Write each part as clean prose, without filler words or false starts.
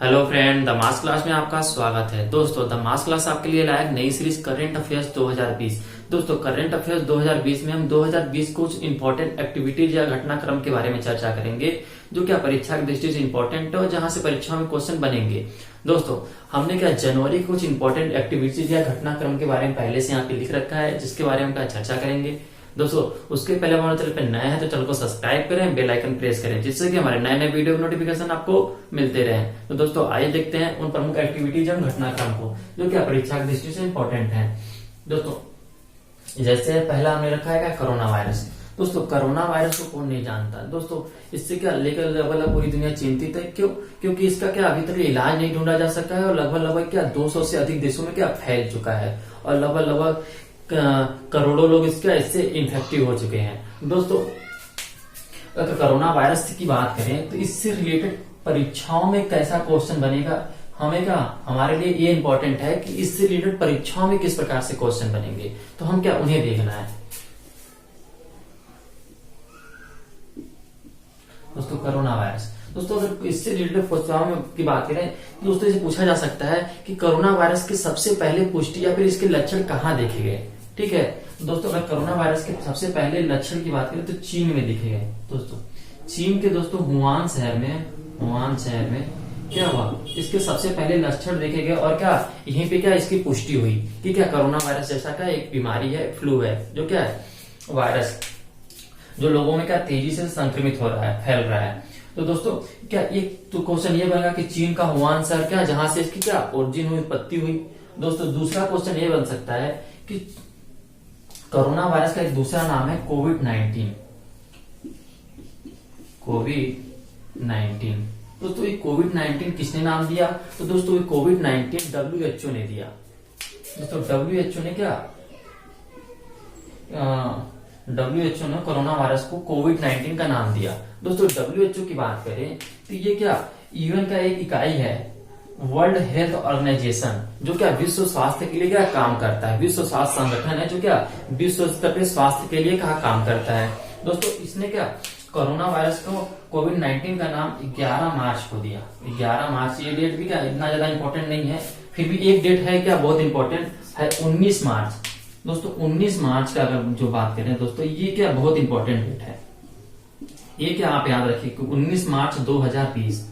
Hello friend, the mass class में आपका स्वागत है। दोस्तों, द मास क्लास आपके लिए लाया एक नई सीरीज करेंट अफेयर्स 2020। दोस्तों, करेंट अफेयर्स 2020 में हम 2020 कुछ इंपॉर्टेंट एक्टिविटीज या घटनाक्रम के बारे में चर्चा करेंगे जो क्या परीक्षा की दृष्टि से इंपॉर्टेंट है और जहां से परीक्षा में क्वेश्चन बनेंगे। दोस्तों, हमने क्या जनवरी कुछ इंपॉर्टेंट एक्टिविटीज या घटनाक्रम के बारे में पहले से यहाँ पे लिख रखा है, जिसके बारे में क्या चर्चा करेंगे। दोस्तों, उसके पहले हमारे चैनल पे नए हैं तो चैनल को सब्सक्राइब करें, बेल आइकन प्रेस करें, जिससे कि हमारे नए नए वीडियो की नोटिफिकेशन आपको मिलते रहे। तो दोस्तों, आइए देखते हैं उन प्रमुख एक्टिविटीज और घटनाक्रम को जो क्या परीक्षा की दृष्टि से इंपॉर्टेंट है। दोस्तों, जैसे पहला हमने रखा है कोरोना वायरस। दोस्तों, कोरोना वायरस को कौन नहीं जानता। दोस्तों, इससे क्या लेकर लगभग पूरी दुनिया चिंतित है। क्यों? क्योंकि इसका क्या अभी तक इलाज नहीं ढूंढा जा सका है और लगभग क्या 200 से अधिक देशों में क्या फैल चुका है और लगभग करोड़ों लोग इससे इन्फेक्टिव हो चुके हैं। दोस्तों, अगर कोरोना वायरस की बात करें तो इससे रिलेटेड परीक्षाओं में कैसा क्वेश्चन बनेगा, हमारे लिए ये इंपॉर्टेंट है कि इससे रिलेटेड परीक्षाओं में किस प्रकार से क्वेश्चन बनेंगे, तो हम क्या उन्हें देखना है। दोस्तों, कोरोना वायरस। दोस्तों, अगर इससे रिलेटेड परीक्षाओं की बात करें तो दोस्तों इसे पूछा जा सकता है कि कोरोना वायरस की सबसे पहले पुष्टि या फिर इसके लक्षण कहाँ देखे गए। ठीक है दोस्तों, अगर कोरोना वायरस के सबसे पहले लक्षण की बात करें तो चीन में दिखे गए। दोस्तों, चीन के वुहान शहर में क्या हुआ, इसके सबसे पहले लक्षण देखे गए और क्या यहीं पे क्या इसकी पुष्टि हुई कि क्या कोरोना वायरस जैसा का एक बीमारी है, फ्लू है, जो क्या है वायरस जो लोगों में क्या तेजी से संक्रमित हो रहा है, फैल रहा है। तो दोस्तों, क्या एक तो क्वेश्चन ये बनेगा कि चीन का वुहान शहर क्या जहां से इसकी क्या ओरिजिन हुई, उत्पत्ति हुई। दोस्तों, दूसरा क्वेश्चन ये बन सकता है कि कोरोना वायरस का एक दूसरा नाम है कोविड-19। दोस्तों, ये कोविड-19 किसने नाम दिया? तो दोस्तों, ये कोविड-19 WHO ने दिया। दोस्तों, WHO ने क्या WHO ने कोरोना वायरस को कोविड-19 का नाम दिया। दोस्तों, WHO की बात करें तो ये क्या यूएन का एक इकाई है, वर्ल्ड हेल्थ ऑर्गेनाइजेशन, जो क्या विश्व स्वास्थ्य के लिए क्या काम करता है। विश्व स्वास्थ्य संगठन है जो क्या विश्व स्तर पे स्वास्थ्य के लिए क्या काम करता है। दोस्तों, इसने क्या कोरोना वायरस को कोविड-19 का नाम 11 मार्च को दिया। 11 मार्च, ये डेट भी क्या इतना ज्यादा इंपॉर्टेंट नहीं है, फिर भी एक डेट है क्या बहुत इंपॉर्टेंट है, 19 मार्च। दोस्तों, 19 मार्च का अगर जो बात करें दोस्तों, ये क्या बहुत इंपॉर्टेंट डेट है। ये क्या आप याद रखिए, 19 मार्च 2020।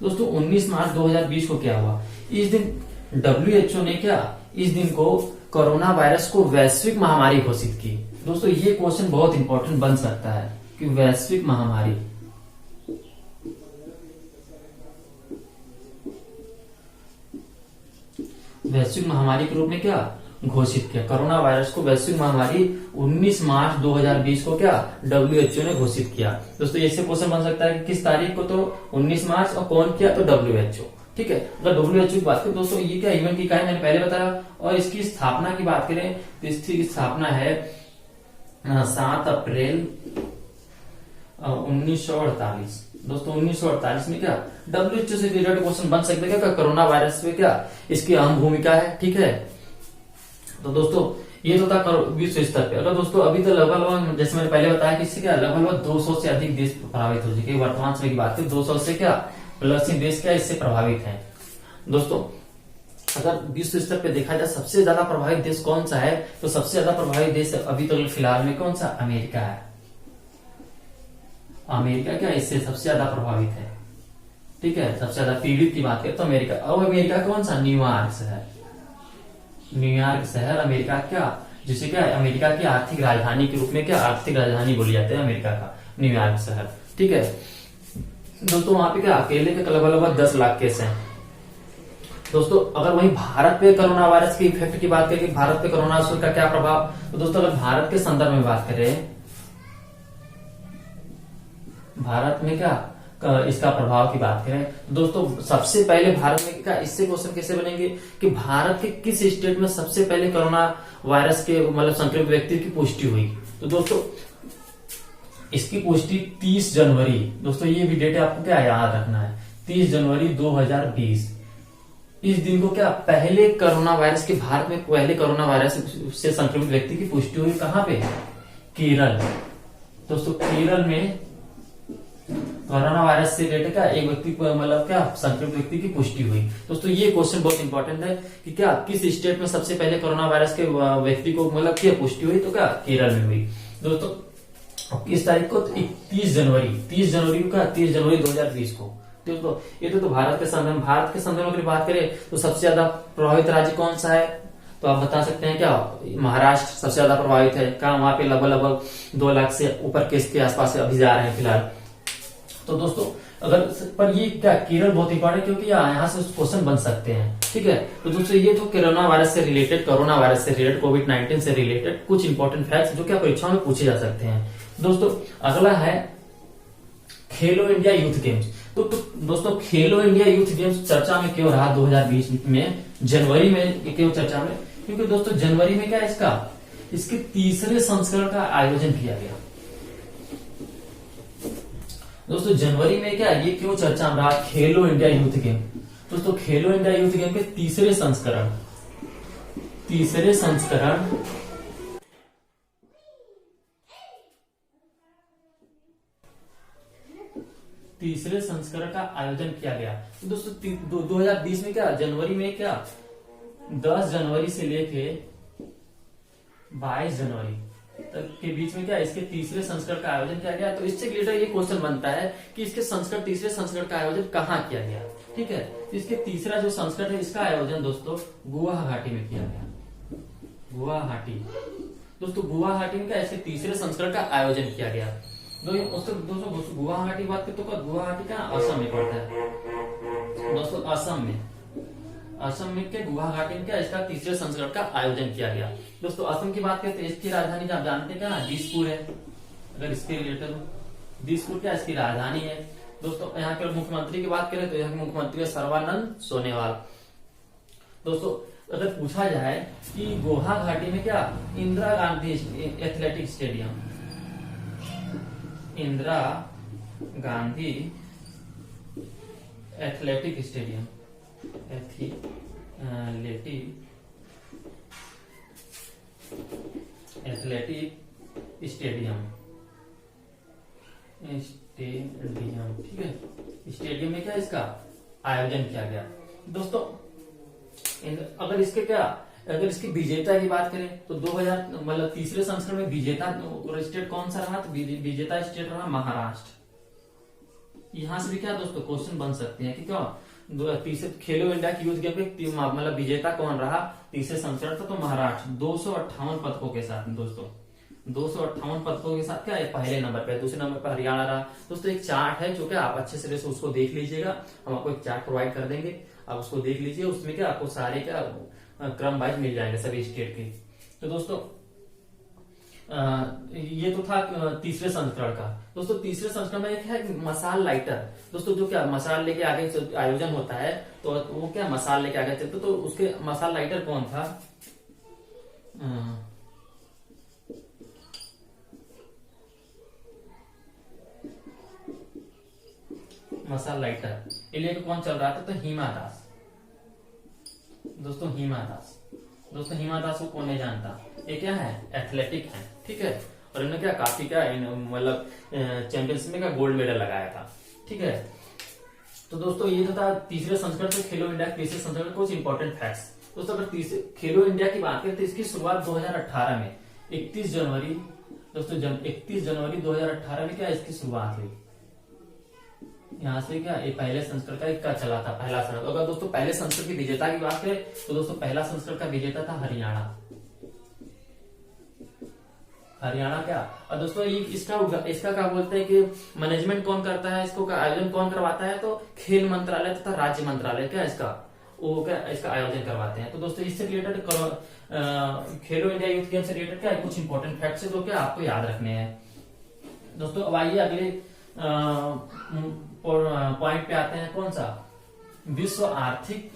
दोस्तों, 19 मार्च 2020 को क्या हुआ, इस दिन WHO ने क्या इस दिन को कोरोना वायरस को वैश्विक महामारी घोषित की। दोस्तों, ये क्वेश्चन बहुत इंपॉर्टेंट बन सकता है कि वैश्विक महामारी के रूप में क्या घोषित किया। कोरोना वायरस को वैश्विक महामारी 19 मार्च 2020 को क्या WHO ने घोषित किया। दोस्तों, ऐसे क्वेश्चन बन सकता है कि किस तारीख को, तो 19 मार्च, और कौन किया तो WHO। ठीक है, अगर WHO की बात करें दोस्तों, ये क्या यूएन की इकाई मैंने पहले बताया। और इसकी स्थापना की बात करें तो इसकी स्थापना है 7 अप्रैल 1948। दोस्तों, 1948 में क्या WHO से रिलेटेड क्वेश्चन बन सकते हैं क्या कोरोना वायरस में क्या इसकी अहम भूमिका है। ठीक है, तो दोस्तों ये तो था विश्व स्तर पे। अगर दोस्तों अभी तो लगभग जैसे मैंने पहले बताया कि इससे क्या लगभग 200 से अधिक देश प्रभावित हो चुके हैं। वर्तमान समय की बात करें 200 से क्या प्लस देश क्या इससे प्रभावित हैं। दोस्तों, अगर विश्व स्तर पे देखा जाए सबसे ज्यादा प्रभावित देश कौन सा है, तो सबसे ज्यादा प्रभावित देश अभी तो फिलहाल में कौन सा, अमेरिका है। अमेरिका क्या इससे सबसे ज्यादा प्रभावित है। ठीक है, सबसे ज्यादा पीड़ित की बात करें तो अमेरिका। और अमेरिका कौन सा, न्यूयॉर्क शहर अमेरिका क्या जिसे क्या अमेरिका की आर्थिक राजधानी के रूप में क्या आर्थिक राजधानी बोली जाती है अमेरिका का, न्यूयॉर्क शहर। ठीक है दोस्तों, वहां पे क्या अकेले के लगभग 10 लाख केस हैं। दोस्तों, अगर वहीं भारत पे कोरोना वायरस के इफेक्ट की बात करें, भारत पे कोरोना वायरस का क्या प्रभाव, तो दोस्तों अगर भारत के संदर्भ में बात करें, भारत में क्या इसका प्रभाव की बात करें तो दोस्तों सबसे पहले भारत में क्या इससे क्वेश्चन कैसे बनेंगे कि भारत के किस स्टेट में सबसे पहले कोरोना वायरस के संक्रमित व्यक्ति की पुष्टि हुई। तो दोस्तों इसकी पुष्टि 30 जनवरी, दोस्तों ये भी डेट आपको क्या याद रखना है, 30 जनवरी 2020। इस दिन को क्या पहले कोरोना वायरस के भारत में पहले कोरोना वायरस से संक्रमित व्यक्ति की पुष्टि हुई। कहां पे, केरल। दोस्तों, केरल में कोरोना वायरस से रिलेटेड क्या एक व्यक्ति को मतलब क्या संक्रमित व्यक्ति की पुष्टि हुई। दोस्तों ये क्वेश्चन बहुत इंपॉर्टेंट है कि क्या किस स्टेट में सबसे पहले कोरोना वायरस के व्यक्ति को मतलब क्या पुष्टि हुई, तो क्या केरल में हुई। दोस्तों किस तारीख को, 30 जनवरी को, 30 जनवरी 2020 को। दोस्तों ये तो भारत के संदर्भ में बात करें तो सबसे ज्यादा प्रभावित राज्य कौन सा है, तो आप बता सकते हैं क्या, महाराष्ट्र सबसे ज्यादा प्रभावित है। कहा वहां पे लगभग 2 लाख से ऊपर केस के आसपास अभी जा रहे हैं फिलहाल। तो दोस्तों अगर पर ये क्या केरल बहुत इंपॉर्टेंट क्योंकि यहाँ से क्वेश्चन बन सकते हैं, ठीक है। तो दोस्तों ये तो कोरोना वायरस से रिलेटेड, कोविड-19 से रिलेटेड कुछ इंपॉर्टेंट फैक्ट्स जो क्या परीक्षाओं में पूछे जा सकते हैं। दोस्तों अगला है खेलो इंडिया यूथ गेम्स। तो दोस्तों खेलो इंडिया यूथ गेम्स चर्चा में क्यों रहा 2020 में, जनवरी में क्यों चर्चा में, क्योंकि दोस्तों जनवरी में क्या इसके तीसरे संस्करण का आयोजन किया गया। दोस्तों जनवरी में क्या ये क्यों चर्चा में रहा, खेलो इंडिया यूथ गेम। दोस्तों खेलो इंडिया यूथ गेम के तीसरे संस्करण का आयोजन किया गया। तो दोस्तों 2020 में क्या जनवरी में क्या 10 जनवरी से लेके 22 जनवरी तक के बीच में क्या इसके तीसरे संस्करण का आयोजन किया गया। तो इससे रिलेटेड ये क्वेश्चन बनता है कि इसके तीसरे संस्करण का आयोजन कहाँ किया गया, ठीक है। तो इसके तीसरा जो संस्करण है इसका आयोजन दोस्तों गुवाहाटी में किया गया। दोस्तों गुवाहाटी में क्या इसके तीसरे संस्करण का आयोजन किया गया। दोस्तों गुवाहाटी बात करें तो गुवाहाटी का असम में पड़ता है। दोस्तों असम में के गुवाहाटी में क्या इसका तीसरे संस्करण का आयोजन किया गया। दोस्तों असम की बात करें तो इसकी राजधानी आप जानते हैं क्या, दिसपुर है। अगर इसके रिलेटेड दिसपुर क्या इसकी राजधानी है। दोस्तों यहाँ के मुख्यमंत्री की बात करें तो यहाँ के मुख्यमंत्री है सर्बानंद सोनोवाल। दोस्तों अगर पूछा जाए कि गुवाहाटी में क्या Indira Gandhi athletic stadium, Indira Gandhi athletic stadium, athletic stadium, ठीक है। स्टेडियम में क्या इसका आयोजन किया गया। दोस्तों अगर इसकी विजेता की बात करें तो 2000 मतलब तीसरे संस्करण में विजेता स्टेट कौन सा रहा, तो विजेता स्टेट रहा महाराष्ट्र। यहां से भी क्या दोस्तों क्वेश्चन बन सकते हैं कि क्या तीसरे खेलो इंडिया की यूथ गेम के मतलब विजेता कौन रहा तीसरे संस्करण था, तो महाराष्ट्र 258 पदकों के साथ। दोस्तों 258 पदकों के साथ क्या है पहले नंबर पे, दूसरे नंबर पर हरियाणा रहा। दोस्तों एक चार्ट है जो क्या आप अच्छे से उसको देख लीजिएगा, हम आपको एक चार्ट प्रोवाइड कर देंगे, आप उसको देख लीजिए। उसमें क्या आपको सारे क्या क्रम वाइज मिल जाएंगे सभी स्टेट के। तो दोस्तों ये तो था तीसरे संस्करण का। दोस्तों तीसरे संस्करण में एक है मसाल लाइटर। दोस्तों जो क्या मसाल लेके आगे आयोजन होता है तो वो क्या मसाल लेके आगे चलते, तो उसके मसाल लाइटर कौन था, मसाल लाइटर ये लेके कौन चल रहा था, तो हिमा दास। दोस्तों हिमा दास को कौन नहीं जानता, ये क्या है एथलेटिक है, ठीक है। और इन्होंने क्या काफी क्या मतलब चैंपियनशिप में का गोल्ड मेडल लगाया था, ठीक है। तो दोस्तों ये जो था तीसरे संस्करण से खेलो इंडिया के तीसरे संस्करण कुछ इंपॉर्टेंट फैक्ट्स। दोस्तों अगर खेलो इंडिया की बात करें तो इसकी शुरुआत 2018 में 31 जनवरी 2018 में क्या इसकी शुरुआत हुई। यहाँ से क्या ये पहले संस्करण का इक्का चला था, पहला संस्करण। अगर दोस्तों पहले संस्करण की विजेता की बात करें तो दोस्तों पहला संस्करण का विजेता था हरियाणा क्या। और दोस्तों इसका क्या बोलते हैं कि मैनेजमेंट कौन करता है, इसको आयोजन कौन करवाता है, तो खेल मंत्रालय तथा राज्य मंत्रालय क्या इसका आयोजन करवाते हैं। तो दोस्तों इससे रिलेटेड खेलो इंडिया यूथ गेम से रिलेटेड क्या कुछ इंपॉर्टेंट फैक्ट्स है जो क्या आपको याद रखने हैं। दोस्तों अब आइए अगले पॉइंट पे आते हैं, कौन सा, विश्व आर्थिक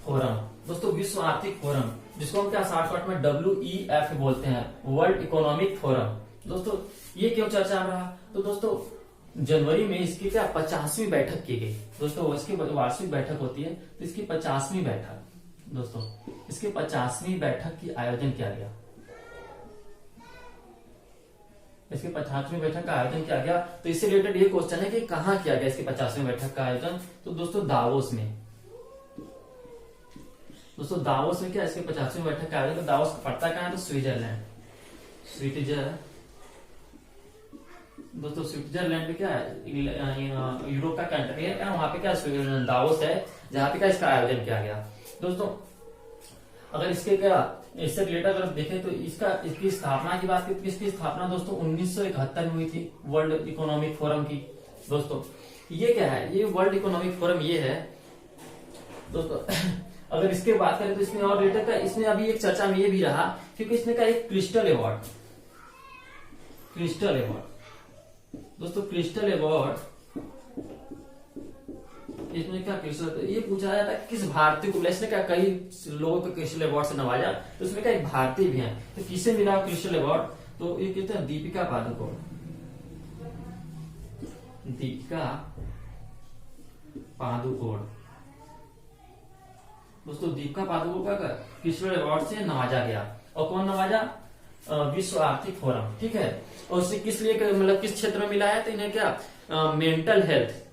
फोरम। दोस्तों विश्व आर्थिक फोरम जिसको हम क्या शॉर्टकट में WEF बोलते हैं, वर्ल्ड इकोनॉमिक फोरम। दोस्तों ये क्यों चर्चा में रहा, तो दोस्तों जनवरी में इसकी क्या 50वीं बैठक की गई। दोस्तों इसकी वार्षिक बैठक होती है तो इसकी 50वीं बैठक, दोस्तों इसकी 50वीं बैठक की आयोजन किया गया। इसके 50वीं बैठक का आयोजन किया गया। तो इससे रिलेटेड ये क्वेश्चन है कि कहाँ किया गया इसकी 50वीं बैठक का आयोजन। तो दोस्तों दावोस में। दोस्तों दावोस में क्या इसके 50वीं बैठक का आयोजन। तो दावोस पड़ता कहाँ है, तो स्विट्जरलैंड। दोस्तों स्विट्जरलैंड में क्या है, यूरोप का कंट्री है, वहां पे क्या दावोस है, जहाँ पे क्या इसका आयोजन किया गया। दोस्तों अगर इसके क्या इससे रिलेटेड अगर देखें तो इसकी स्थापना की बात करें तो इसकी स्थापना दोस्तों 1971 में हुई थी, वर्ल्ड इकोनॉमिक फोरम की। दोस्तों ये क्या है, ये वर्ल्ड इकोनॉमिक फोरम ये है दोस्तों। अगर इसके बात करें तो इसमें और रिलेटेड का इसमें अभी एक चर्चा में ये भी रहा क्योंकि इसमें का एक क्रिस्टल अवार्ड दोस्तों, क्रिस्टल अवार्ड इसमें क्या क्रिस्टल, ये पूछा जाता है किस भारतीय को, इसने क्या कई लोगों को क्रिस्टल अवार्ड से नवाजा, तो उसमें क्या एक भारतीय भी है। तो किसे मिला क्रिस्टल अवार्ड, तो ये कहते हैं दीपिका पादुकोण। दोस्तों दीपिका पादुकोण का क्रिस्टल अवार्ड से नवाजा गया। और कौन नवाजा, विश्व आर्थिक फोरम, ठीक है। और उससे किस लिए मतलब किस क्षेत्र में मिला है, तो इन्हें क्या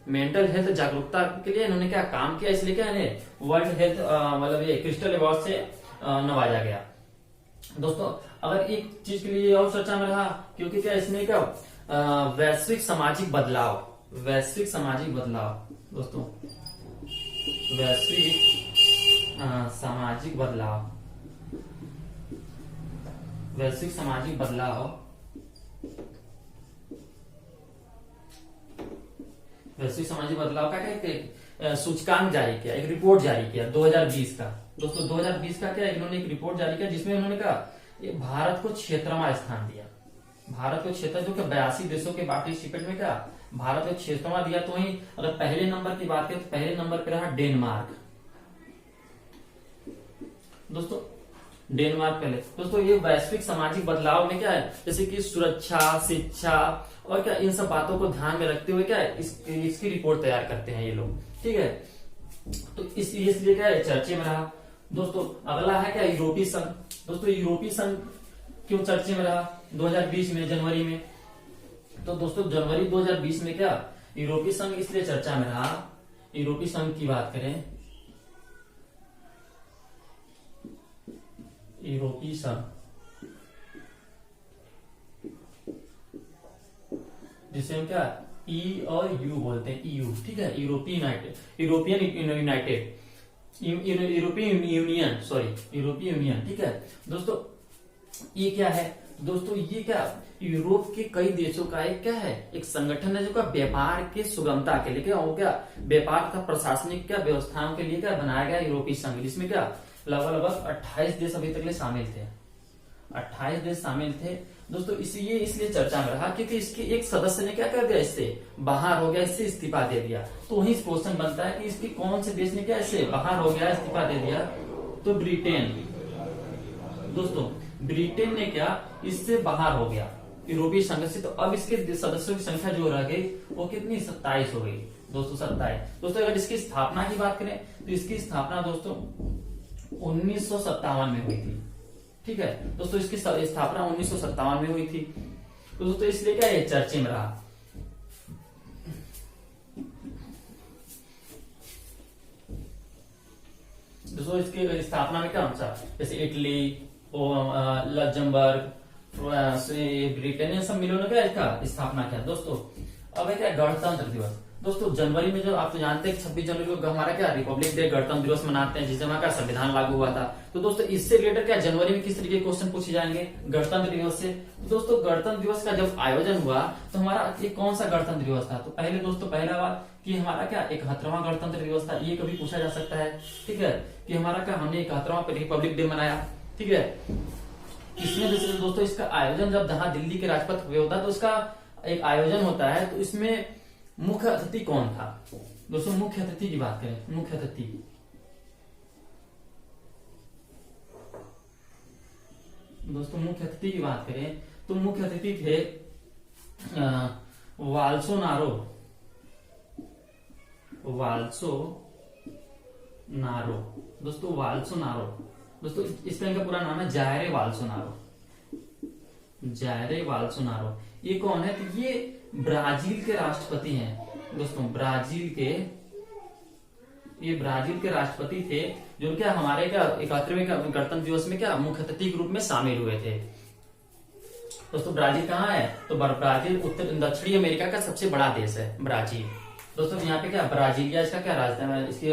मेंटल हेल्थ जागरूकता के लिए इन्होंने क्या काम किया, इसलिए क्या इन्हें वर्ल्ड हेल्थ मतलब ये क्रिस्टल अवार्ड से नवाजा गया। दोस्तों अगर एक चीज के लिए और चर्चा में रहा क्योंकि क्या इसमें क्या वैश्विक सामाजिक बदलाव दोस्तों, वैश्विक सामाजिक बदलाव का क्या सूचकांक जारी किया, एक रिपोर्ट जारी किया 2020 का। दोस्तों 2020 का क्या इन्होंने एक रिपोर्ट जारी किया जिसमें उन्होंने कहा भारत को क्षेत्रवा स्थान दिया। भारत को क्षेत्र जो कि 82 देशों के पार्टिसिपेट में क्या भारत को क्षेत्रवा दिया। तो वहीं अगर पहले नंबर की बात करें तो पहले नंबर पे रहा डेनमार्क। दोस्तों डेनमार्क पहले। दोस्तों ये वैश्विक सामाजिक बदलाव में क्या है, जैसे कि सुरक्षा, शिक्षा और क्या इन सब बातों को ध्यान में रखते हुए क्या है इसकी रिपोर्ट तैयार करते हैं ये लोग, ठीक है। तो इसलिए क्या है चर्चे में रहा। दोस्तों अगला है क्या यूरोपीय संघ। दोस्तों यूरोपीय संघ क्यों चर्चे में रहा 2020 में, जनवरी में। तो दोस्तों जनवरी 2020 में क्या यूरोपीय संघ इसलिए चर्चा में रहा, यूरोपीय संघ की बात करें, यूरोपीय संघ जिसे हम क्या ई और यू बोलते हैं, ईयू, ठीक है, यूरोपियन यूनियन, ठीक है। दोस्तों ये क्या है, दोस्तों ये क्या यूरोप के कई देशों का एक क्या है एक संगठन है जो क्या व्यापार के सुगमता के लिए क्या हो क्या व्यापार तथा प्रशासनिक क्या व्यवस्थाओं के लिए क्या बनाया गया यूरोपीय संघ, जिसमें क्या लगभग 28 देश अभी तक शामिल थे, 28 देश शामिल थे। दोस्तों इसलिए चर्चा में रहा क्योंकि इसके एक सदस्य ने क्या कर दिया, इससे बाहर हो गया, इससे इस्तीफा दे दिया। तो वही क्वेश्चन बनता है कि इसके कौन से देश ने क्या इससे बाहर हो गया, इस्तीफा दे दिया, तो ब्रिटेन। दोस्तों ब्रिटेन ने क्या इससे बाहर हो गया यूरोपीय संघ से। तो अब इसके सदस्यों की संख्या जो रह गई वो कितनी 27 हो गई दोस्तों, 27। दोस्तों अगर इसकी स्थापना की बात करें तो इसकी स्थापना दोस्तों 1957 में हुई थी, ठीक है। दोस्तों इसकी स्थापना 1957 में हुई थी। तो दोस्तों इसलिए क्या ये चर्चे में रहा। दोस्तों इसकी स्थापना में क्या होता जैसे इटली, लग्जमबर्ग, ब्रिटेन सब मिलों ने क्या इसका स्थापना किया। दोस्तों अब है क्या गणतंत्र दिवस। दोस्तों जनवरी में जो आप तो जानते हैं 26 जनवरी को हमारा क्या रिपब्लिक डे गणतंत्र दिवस मनाते हैं, जिससे हमारा क्या संविधान लागू हुआ था। तो दोस्तों इससे रिलेटेड क्या जनवरी में किस तरीके के क्वेश्चन पूछे जाएंगे गणतंत्र दिवस से। तो दोस्तों गणतंत्र दिवस का जब आयोजन हुआ तो हमारा ये कौन सा गणतंत्र दिवस था, तो पहले दोस्तों पहला बात कि हमारा क्या 71वां गणतंत्र दिवस था, ये कभी पूछा जा सकता है, ठीक है, कि हमारा क्या हमने 71वां रिपब्लिक डे मनाया, ठीक है। इसमें दोस्तों इसका आयोजन जब जहां दिल्ली के राजपथ पे होता है तो इसका एक आयोजन होता है, तो इसमें मुख्य अतिथि कौन था। दोस्तों मुख्य अतिथि की बात करें, मुख्य अतिथि दोस्तों मुख्य अतिथि की बात करें तो मुख्य अतिथि थे वाल्सो नारो। दोस्तों वाल्सो नारो, दोस्तों इसका इनका पूरा नाम है जायरे वाल्सो नारो। ये कौन है? तो ये ब्राजील के राष्ट्रपति हैं दोस्तों। ये ब्राजील के राष्ट्रपति थे, जो क्या हमारे क्या 71वें गणतंत्र दिवस में क्या मुख्य अतिथि के रूप में शामिल हुए थे। दोस्तों ब्राजील कहाँ है? तो ब्राजील दक्षिणी अमेरिका का सबसे बड़ा देश है ब्राजील। दोस्तों यहाँ पे क्या ब्राजीलिया इसका क्या राजधानी है? इसकी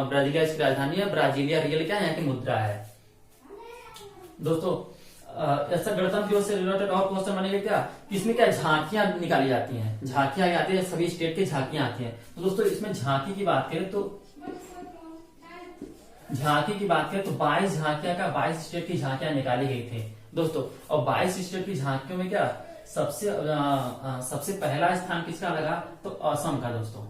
ब्राजीलिया इसकी राजधानी है। ब्राजीलिया रियल क्या है? यहाँ की मुद्रा है। दोस्तों ऐसा गणतंत्र दिवस से रिलेटेड और क्वेश्चन बनेगा क्या? इसमें क्या झांकियां निकाली जाती हैं, झांकियां आती है, सभी स्टेट की झांकियां आती हैं। तो दोस्तों इसमें झांकी की बात करें तो 22 झांकियां का 22 स्टेट की झांकियां निकाली गई थी दोस्तों। और 22 स्टेट की झांकियों में क्या सबसे पहला स्थान किसका लगा? तो असम का दोस्तों।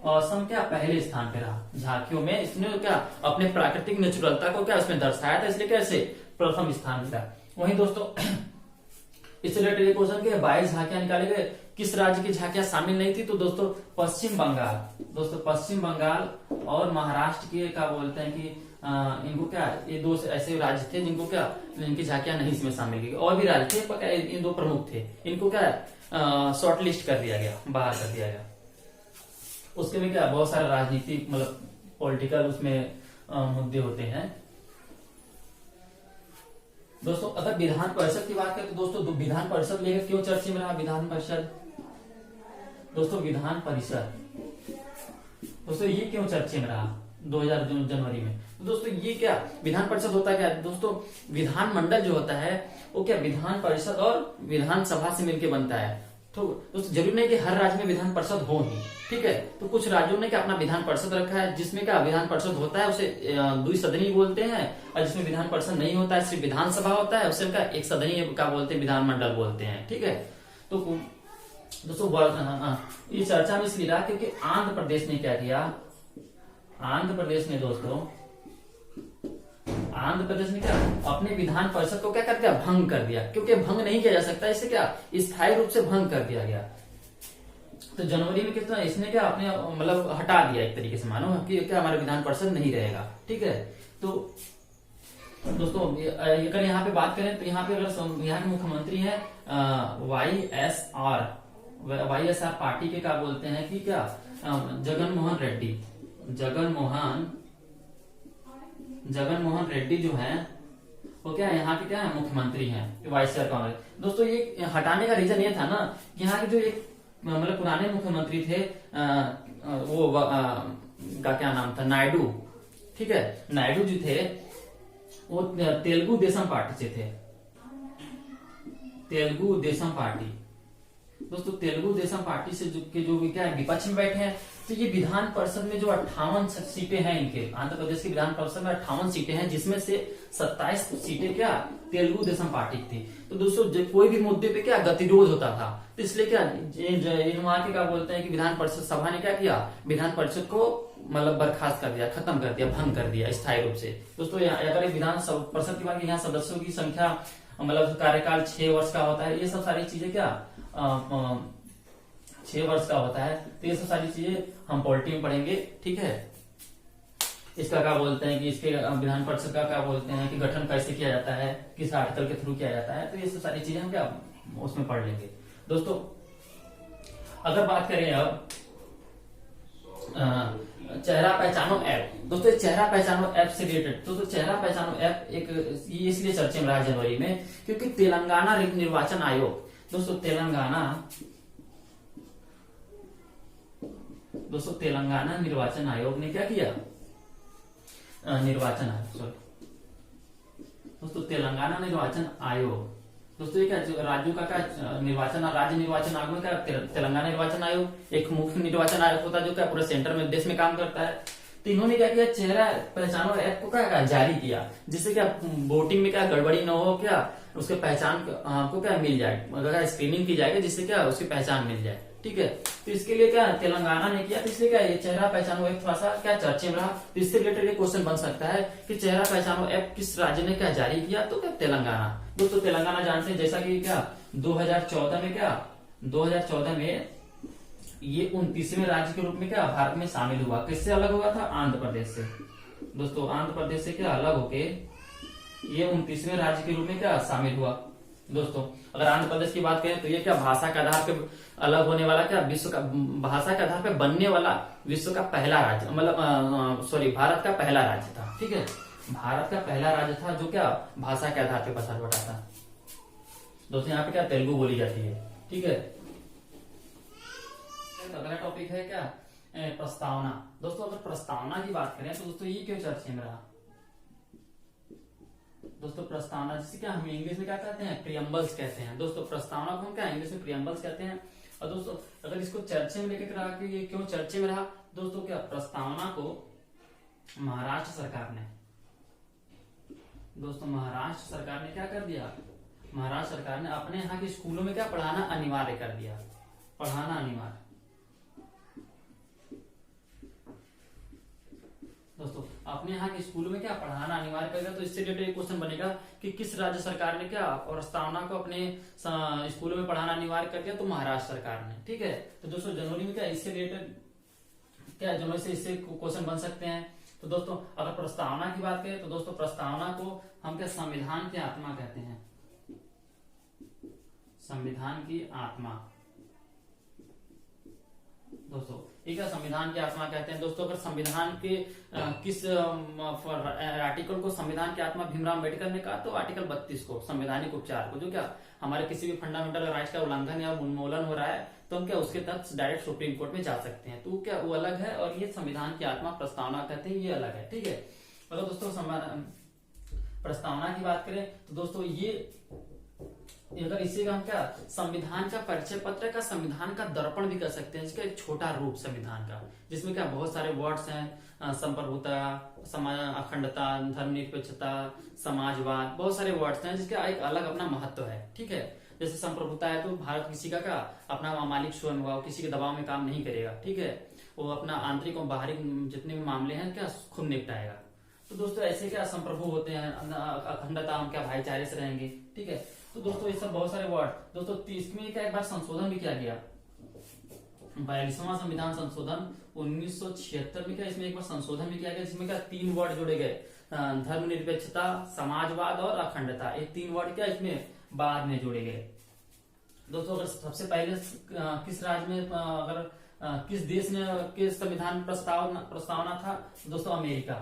असम क्या पहले स्थान पे रहा झांकियों में। इसने क्या अपने प्राकृतिक नेचुरलता को क्या उसमें दर्शाया था, इसलिए कैसे प्रथम स्थान मिला। वहीं दोस्तों इससे रिलेटेड क्वेश्चन के 22 झांकियां निकाले गए, किस राज्य की झांकियां शामिल नहीं थी? तो दोस्तों पश्चिम बंगाल। दोस्तों पश्चिम बंगाल और महाराष्ट्र के क्या बोलते हैं कि इनको क्या ये दो ऐसे राज्य थे जिनको क्या इनकी झांकियां नहीं इसमें शामिल की। और भी राज्य थे पर इन दो प्रमुख थे, इनको क्या शॉर्ट लिस्ट कर दिया गया, बाहर कर दिया गया। उसके में क्या बहुत सारे राजनीति मतलब पॉलिटिकल उसमें मुद्दे होते हैं दोस्तों। अगर विधान परिषद की बात करें तो दोस्तों विधान परिषद लेकर क्यों चर्चा में रहा विधान परिषद? दोस्तों विधान परिषद दोस्तों ये क्यों चर्चा में रहा 2000 जनवरी में? तो दोस्तों ये क्या विधान परिषद होता है क्या दोस्तों? विधान मंडल जो होता है वो क्या विधान परिषद और विधानसभा से मिलकर बनता है। तो दोस्तों जरूरी नहीं कि हर राज्य में विधान परिषद हो ही, ठीक है। तो कुछ राज्यों ने क्या अपना विधान परिषद रखा है जिसमें क्या विधान परिषद होता है उसे द्विसदनी बोलते हैं, और जिसमें विधान परिषद नहीं होता है सिर्फ विधानसभा होता है उसे क्या एक सदनी क्या बोलते हैं विधानमंडल बोलते हैं, ठीक है। तो दोस्तों ये चर्चा में इसलिए रहा क्योंकि आंध्र प्रदेश ने क्या किया, आंध्र प्रदेश ने दोस्तों क्या अपने विधान परिषद को क्या कर दिया भंग कर दिया, क्योंकि भंग नहीं किया जा सकता, इसे क्या स्थायी रूप से भंग कर दिया गया। तो जनवरी में कितना इसने क्या अपने मतलब हटा दिया एक तरीके से, मानो कि क्या हमारा विधान परिषद नहीं रहेगा, ठीक है। तो दोस्तों अगर यहाँ पे बात करें तो यहाँ पे अगर यहाँ के मुख्यमंत्री है YSR पार्टी के क्या बोलते हैं कि क्या जगन मोहन रेड्डी जो है वो क्या यहाँ के क्या है मुख्यमंत्री हैं YSR कांग्रेस। दोस्तों ये हटाने का रीजन ये था ना, यहाँ के जो एक मतलब पुराने मुख्यमंत्री थे वो का क्या नाम था नायडू, ठीक है। नायडू जी थे वो तेलुगु देशम पार्टी से थे, तेलुगु देशम पार्टी। दोस्तों तेलुगु देशम पार्टी से जो क्या है विपक्ष में बैठे हैं। तो ये विधान परिषद में जो 58 सीटें हैं इनके आंध्र प्रदेश की विधान परिषद में 58 सीटें हैं, जिसमें से 27 सीटें क्या तेलुगु देशम पार्टी की थी। तो दोस्तों कोई भी मुद्दे पे क्या गतिरोध होता था, तो इसलिए क्या वहां के क्या बोलते हैं कि विधान परिषद सभा ने क्या किया विधान परिषद को मतलब बर्खास्त कर दिया, खत्म कर दिया, भंग कर दिया स्थायी रूप से। दोस्तों अगर विधान परिषद की बात यहाँ सदस्यों की संख्या मतलब कार्यकाल 6 वर्ष का होता है, ये सब सारी चीजें क्या 6 वर्ष का होता है। तो ये सब सारी चीजें हम पॉलिटी में पढ़ेंगे, ठीक है। इसका क्या बोलते हैं कि इसके विधान परिषद का क्या बोलते हैं कि गठन कैसे किया जाता है, किस आर्टिकल के थ्रू किया जाता है, तो ये सब सारी चीजें हम क्या उसमें पढ़ लेंगे। दोस्तों अगर बात करें अब चेहरा पहचानो ऐप, दोस्तों चेहरा पहचानो ऐप से रिलेटेड तो चेहरा पहचानो ऐप एक इसलिए चर्चा में रहा जनवरी में क्योंकि तेलंगाना निर्वाचन आयोग, दोस्तों तेलंगाना निर्वाचन आयोग ने क्या किया दोस्तों तेलंगाना निर्वाचन आयोग, दोस्तों ये क्या राज्यों का क्या राज्य निर्वाचन आयोग में क्या तेलंगाना निर्वाचन आयोग एक मुख्य निर्वाचन आयोग होता है जो क्या पूरे सेंटर में देश में काम करता है। तो इन्होंने क्या किया चेहरा पहचानो ऐप को क्या जारी किया, जिससे क्या वोटिंग में क्या गड़बड़ी न हो, क्या उसके पहचान को क्या मिल जाए, अगर स्क्रीनिंग की जाएगी जिससे क्या उसकी पहचान मिल जाए, ठीक है। तो इसके लिए क्या तेलंगाना ने किया, तो इसलिए क्या ये चेहरा पहचानो ऐप थोड़ा सा क्या चर्चे में रहा। तो इससे रिलेटेड ये क्वेश्चन बन सकता है कि चेहरा पहचानो ऐप किस राज्य ने क्या जारी किया, तो क्या तेलंगाना। दोस्तों तेलंगाना जानते हैं जैसा कि क्या 2014 में ये 29वें राज्य के रूप में क्या भारत में शामिल हुआ। किससे अलग हुआ था, आंध्र प्रदेश से। दोस्तों आंध्र प्रदेश से क्या अलग होके ये 29वें राज्य के रूप में क्या शामिल हुआ, दोस्तों अगर आंध्र प्रदेश की बात करें तो ये क्या भाषा के आधार पे अलग होने वाला, क्या विश्व का भाषा के आधार पे बनने वाला विश्व का पहला राज्य, मतलब सॉरी भारत का पहला राज्य था। ठीक है, भारत का पहला राज्य था जो क्या भाषा के आधार पे बसा बटा था। दोस्तों यहाँ पे क्या तेलुगु बोली जाती है। ठीक है, अगला टॉपिक है क्या प्रस्तावना। दोस्तों अगर प्रस्तावना की बात करें तो दोस्तों ये क्यों चर्चा में रहा। दोस्तों प्रस्तावना जिसे क्या हम इंग्लिश में क्या कहते हैं, प्रियम्बल्स कहते हैं। दोस्तों प्रस्तावना को हम क्या इंग्लिश में प्रियम्बल्स कहते हैं। और दोस्तों अगर इसको चर्चे में लेकर रहा कि ये क्यों चर्चे में रहा, दोस्तों क्या प्रस्तावना को महाराष्ट्र सरकार ने, दोस्तों महाराष्ट्र सरकार ने क्या कर दिया, महाराष्ट्र सरकार ने अपने यहाँ के स्कूलों में क्या पढ़ाना अनिवार्य कर दिया, पढ़ाना अनिवार्य। दोस्तों अपने यहाँ के स्कूलों में क्या पढ़ाना अनिवार्य करेगा, तो इससे रिलेटेड क्वेश्चन बनेगा कि किस राज्य सरकार ने क्या प्रस्तावना को अपने स्कूलों में पढ़ाना अनिवार्य कर दिया, तो महाराष्ट्र सरकार ने। ठीक है, तो दोस्तों जनवरी में क्या इससे रिलेटेड क्या जनवरी से इससे क्वेश्चन बन सकते हैं। तो दोस्तों अगर प्रस्तावना की बात करें तो दोस्तों प्रस्तावना को हम क्या संविधान की आत्मा कहते हैं, संविधान की आत्मा। दोस्तों एक संविधान की आत्मा कहते हैं। दोस्तों अगर संविधान के किस आर्टिकल को संविधान की आत्मा भीमराव अम्बेडकर ने कहा, तो आर्टिकल 32 को, संवैधानिक उपचार को, जो क्या हमारे किसी भी फंडामेंटल राइट्स का उल्लंघन या उन्मूलन हो रहा है तो हम क्या उसके तहत डायरेक्ट सुप्रीम कोर्ट में जा सकते हैं। तो क्या वो अलग है, और ये संविधान की आत्मा प्रस्तावना कहते हैं, ये अलग है। ठीक है, अगर दोस्तों प्रस्तावना की बात करें तो दोस्तों ये अगर इसी का हम क्या संविधान का परिचय पत्र का, संविधान का दर्पण भी कर सकते हैं, इसका एक छोटा रूप संविधान का, जिसमें क्या बहुत सारे वर्ड्स हैं, संप्रभुता, अखंडता, धर्मनिरपेक्षता, समाजवाद, बहुत सारे वर्ड्स हैं जिसका एक अलग अपना महत्व है। ठीक है, जैसे संप्रभुता है तो भारत किसी का क्या अपना मालिक स्वयं हुआ, किसी के दबाव में काम नहीं करेगा। ठीक है, वो अपना आंतरिक और बाहरी जितने भी मामले हैं क्या खुद निपटाएगा। तो दोस्तों ऐसे क्या संप्रभु होते हैं, अखंडता हम क्या भाईचारे से रहेंगे। ठीक है, तो दोस्तों ये सब बहुत सारे वर्ड। दोस्तों इसमें क्या एक बार संशोधन भी किया गया, 42वां संविधान संशोधन 1976 में क्या इसमें एक बार संशोधन भी किया गया, जिसमें क्या 3 वर्ड जोड़े गए, धर्मनिरपेक्षता, समाजवाद और अखंडता। ये 3 वर्ड क्या इसमें बाद में जोड़े गए। दोस्तों अगर सबसे पहले किस राज्य में अगर किस देश ने के संविधान प्रस्तावना था, दोस्तों अमेरिका।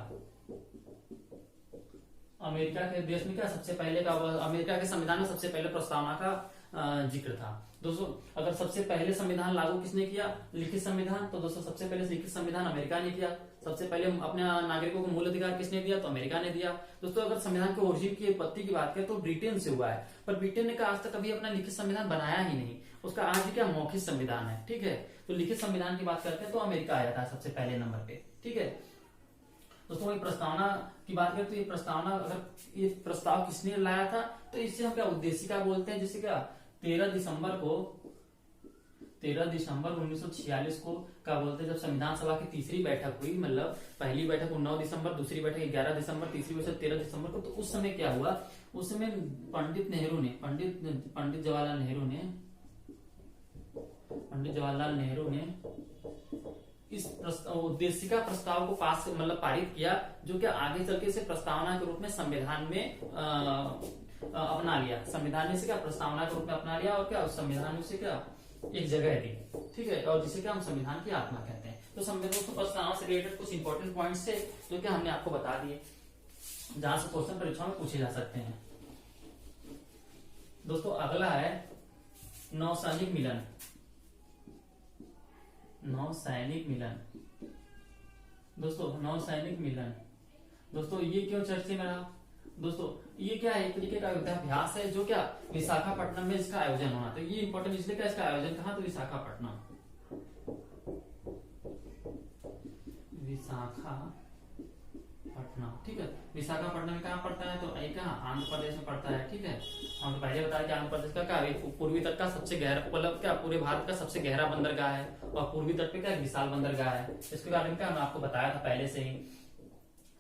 अमेरिका के देश में क्या सबसे पहले का, अमेरिका के संविधान में सबसे पहले प्रस्तावना का जिक्र था। दोस्तों अगर सबसे पहले संविधान लागू किसने किया, लिखित संविधान, तो दोस्तों सबसे पहले लिखित संविधान अमेरिका ने किया। सबसे पहले अपने नागरिकों को मूल अधिकार किसने दिया, तो अमेरिका ने दिया। दोस्तों अगर संविधान के ओरिजिन की उत्पत्ति की बात करें तो ब्रिटेन से हुआ है, पर ब्रिटेन ने आज तक कभी अपना लिखित संविधान बनाया ही नहीं, उसका आज भी क्या मौखिक संविधान है। ठीक है, तो लिखित संविधान की बात करते हैं तो अमेरिका आया था सबसे पहले नंबर पे। ठीक है, दोस्तों वही प्रस्तावना की बात करें तो ये प्रस्तावना, अगर ये प्रस्ताव किसने लाया था, तो इससे हम क्या उद्देशिका बोलते हैं, जिससे क्या 13 दिसंबर 1946 को क्या बोलते हैं, जब संविधान सभा की तीसरी बैठक हुई, मतलब पहली बैठक 9 दिसंबर, दूसरी बैठक 11 दिसंबर, तीसरी बैठक 13 दिसंबर को। तो उस समय क्या हुआ, उस समय पंडित जवाहरलाल नेहरू ने इस उद्देशिका प्रस्ताव को पास मतलब पारित किया, जो कि आगे चल के इसे प्रस्तावना के रूप में संविधान में अपना लिया। संविधान ने इसे क्या प्रस्तावना के रूप में अपना लिया, और क्या उस संविधान में उसे क्या एक जगह दी। ठीक है, और जिसे क्या हम संविधान की आत्मा कहते हैं। तो संविधान को प्रस्तावना से रिलेटेड कुछ इंपॉर्टेंट पॉइंट्स थे जो कि हमने आपको बता दिए, जहां से क्वेश्चन परीक्षा में पूछे जा सकते हैं। दोस्तों अगला है नौसैनिक मिलन। नौसैनिक मिलन, दोस्तों नौसैनिक मिलन, दोस्तों ये क्यों चर्चे में रहा। दोस्तों ये क्या है, एक तरीके का युद्धाभ्यास है, जो क्या विशाखापट्टनम में इसका आयोजन होना। तो ये इंपॉर्टेंट इसलिए क्या, इसका आयोजन कहाँ, तो विशाखापट्टनम, विशाखापट्टनम। ठीक है, विशाखापट्टनम कहाँ पड़ता है, तो एक आंध्र प्रदेश में पड़ता है। ठीक है, हमने पहले बताया कि आंध्र प्रदेश का क्या पूर्वी तट का सबसे गहरा, मतलब क्या पूरे भारत का सबसे गहरा बंदरगाह है, और पूर्वी तट पे क्या विशाल बंदरगाह है। इसके बारे में क्या मैं आपको बताया था पहले से ही।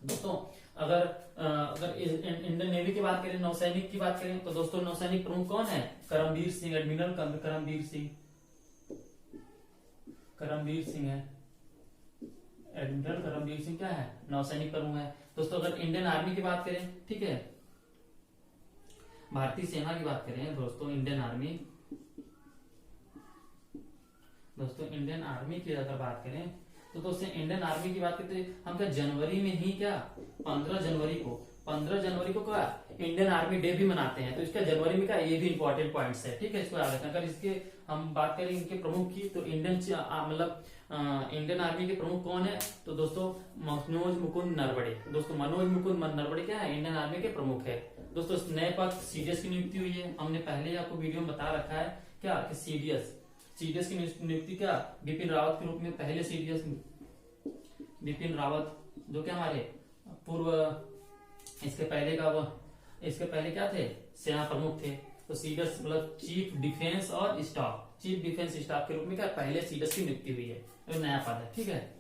दोस्तों अगर इंडियन नेवी की बात करें, नौसैनिक की बात करें, तो दोस्तों नौसैनिक प्रमुख कौन है, करमबीर सिंह, एडमिरल करमबीर सिंह है। एडमिरल करमबीर सिंह क्या है, नौसैनिक प्रमुख है। दोस्तों अगर इंडियन आर्मी की बात करें, ठीक है, भारतीय सेना की बात करें दोस्तों, इंडियन आर्मी, दोस्तों इंडियन आर्मी की अगर बात करें तो दोस्तों इंडियन आर्मी की बात करते हम क्या जनवरी में ही क्या 15 जनवरी को क्या इंडियन आर्मी डे भी मनाते हैं। तो इसका जनवरी में क्या ये भी इंपॉर्टेंट पॉइंट्स है, ठीक है, इसको याद रखना। अगर इसके हम बात करें इनके प्रमुख की तो इंडियन आर्मी के प्रमुख कौन है तो दोस्तों मनोज मुकुंद नरवणे। दोस्तों मनोज मुकुंद नरवणे क्या है इंडियन आर्मी के प्रमुख है। दोस्तों नए पद सीडीएस की नियुक्ति हुई है, हमने पहले आपको वीडियो में बता रखा है क्या कि सीडीएस की नियुक्ति क्या बिपिन रावत के रूप में, पहले सीडीएस बिपिन रावत जो क्या हमारे पूर्व इसके पहले क्या थे सेना प्रमुख थे। तो सीडीएस मतलब चीफ डिफेंस स्टाफ के रूप में क्या पहले सीडीएस की नियुक्ति हुई है, तो नया पद है, ठीक है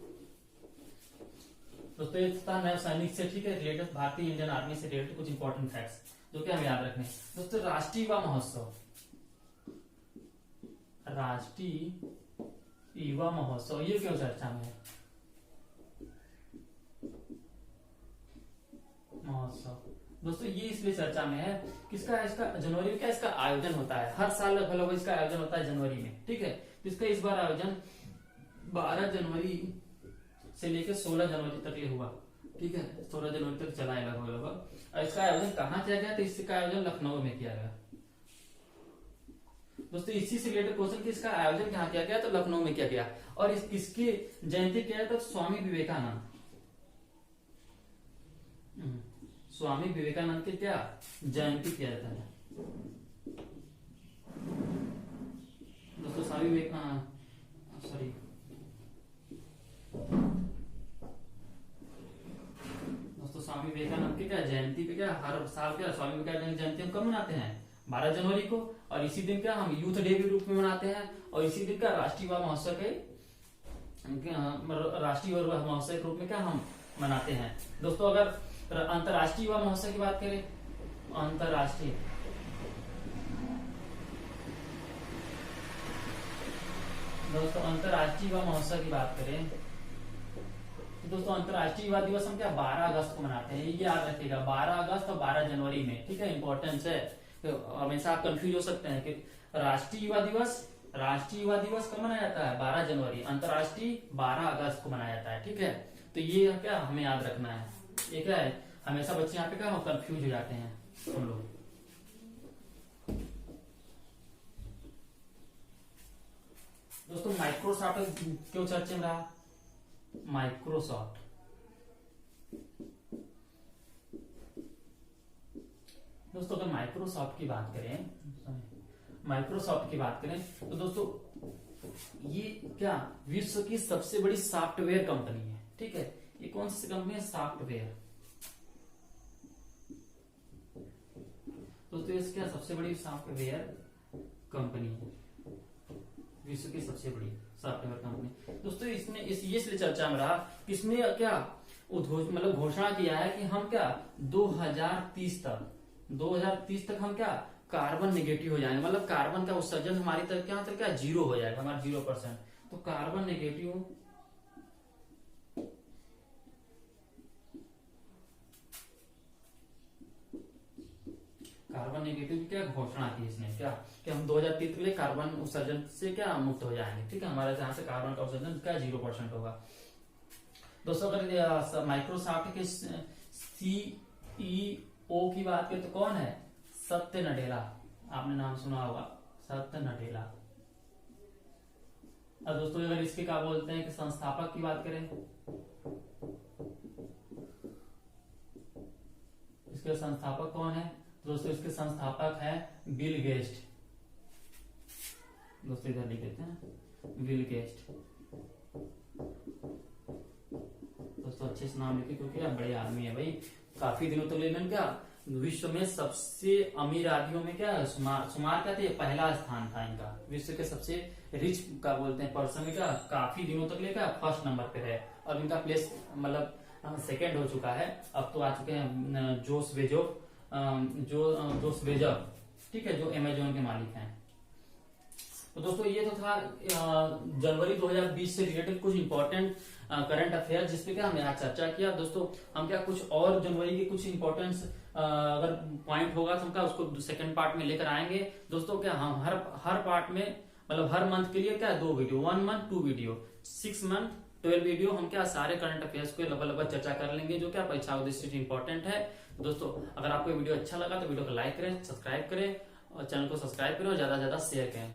दोस्तों। ये था नया सैनिक से, ठीक है, रिलेटेड भारतीय इंडियन आर्मी से रिलेटेड कुछ इंपॉर्टेंट फैक्ट्स जो कि हमें याद रखने। दोस्तों राष्ट्रीय युवा महोत्सव ये क्यों चर्चा में है? महोत्सव दोस्तों ये इसलिए चर्चा में है कि इसका जनवरी में क्या इसका आयोजन होता है, हर साल लगभग इसका आयोजन होता है जनवरी में, ठीक है। तो इसका इस बार आयोजन 12 जनवरी से लेकर 16 जनवरी तक ये हुआ, ठीक है, 16 जनवरी तक चला है लगभग। इसका आयोजन कहाँ किया गया तो इसका आयोजन लखनऊ में किया गया। दोस्तों इसी से रिलेटेड क्वेश्चन कि इसका आयोजन कहाँ किया गया तो लखनऊ में किया गया। और इसकी जयंती क्या है तो स्वामी विवेकानंद की क्या जयंती किया जाता है। दोस्तों स्वामी विवेकानंद की क्या जयंती पे क्या हर साल क्या स्वामी विवेकानंद जयंती हम कब मनाते हैं 12 जनवरी को। और इसी दिन क्या हम यूथ डे के रूप में मनाते हैं। और इसी दिन का राष्ट्रीय युवा महोत्सव के रूप में क्या हम मनाते हैं। दोस्तों अगर अंतर्राष्ट्रीय युवा महोत्सव की बात करें, अंतर्राष्ट्रीय युवा महोत्सव की बात करें तो दोस्तों अंतर्राष्ट्रीय युवा दिवस हम क्या 12 अगस्त को मनाते हैं, ये याद रखिएगा 12 अगस्त और 12 जनवरी में, ठीक है, इंपॉर्टेंस है। तो हमेशा आप कंफ्यूज हो सकते हैं कि राष्ट्रीय युवा दिवस कब मनाया जाता है 12 जनवरी, अंतर्राष्ट्रीय 12 अगस्त को मनाया जाता है, ठीक है। तो ये क्या हमें याद रखना है, ये क्या है हमेशा बच्चे यहाँ पे क्या कंफ्यूज हो जाते हैं हम लोग। दोस्तों माइक्रोसॉफ्ट क्यों चर्चा में रहा, माइक्रोसॉफ्ट दोस्तों अगर माइक्रोसॉफ्ट की बात करें तो दोस्तों ये क्या विश्व की सबसे बड़ी सॉफ्टवेयर कंपनी है, ठीक है। ये कौन सी कंपनी है सॉफ्टवेयर, दोस्तों इसका सबसे बड़ी सॉफ्टवेयर कंपनी है, विश्व की सबसे बड़ी सॉफ्टवेयर कंपनी। दोस्तों इसने इसलिए चर्चा में रहा, इसने क्या मतलब घोषणा किया है कि हम क्या 2030 तक हम क्या कार्बन नेगेटिव हो जाएंगे, मतलब कार्बन का उत्सर्जन हमारी तरफ क्या 0 हो जाएगा, हमारा 0%। तो कार्बन नेगेटिव की क्या घोषणा की इसने क्या कि हम 2030 के लिए कार्बन उत्सर्जन से क्या मुक्त हो जाएंगे, ठीक है, हमारे जहां से कार्बन का उत्सर्जन क्या 0% होगा। दोस्तों अगर माइक्रोसॉफ्ट के सीईओ की बात करें तो कौन है सत्य नडेला, आपने नाम सुना होगा सत्य नडेला। और दोस्तों अगर इसके क्या बोलते हैं कि संस्थापक की बात करें, इसके संस्थापक कौन है दोस्तों, इसके संस्थापक है बिल गेट्स। दोस्तों इधर लिख देते हैं बिल गेट्स। दोस्तों अच्छे से नाम लिखे क्योंकि बड़े आदमी है भाई, काफी दिनों तक लेकिन क्या विश्व में सबसे अमीर आदमियों में क्या शुमार क्या थे, पहला स्थान था इनका, विश्व के सबसे रिच का बोलते हैं पर्सन में क्या काफी दिनों तक लेकर फर्स्ट नंबर पे है। और इनका प्लेस मतलब सेकंड हो चुका है, अब तो आ चुके हैं जोस बेजोस, ठीक है, जो अमेजोन के मालिक हैं। तो दोस्तों ये तो था जनवरी 2020 से रिलेटेड कुछ इंपॉर्टेंट करंट अफेयर जिसपे क्या हमने आज चर्चा किया। दोस्तों हम क्या कुछ और जनवरी के कुछ इंपॉर्टेंट अगर पॉइंट होगा तो उनका उसको सेकंड पार्ट में लेकर आएंगे दोस्तों। क्या हम हर पार्ट में मतलब हर मंथ के लिए क्या 2 video, 1 month 2 video, 6 month 12 video, हम क्या सारे करंट अफेयर्स को लगभग चर्चा कर लेंगे जो क्या परीक्षा उद्देश्य से इंपॉर्टेंट है। दोस्तों अगर आपको वीडियो अच्छा लगा तो वीडियो को लाइक करें, सब्सक्राइब करें और चैनल को सब्सक्राइब करें और ज्यादा से ज्यादा शेयर करें।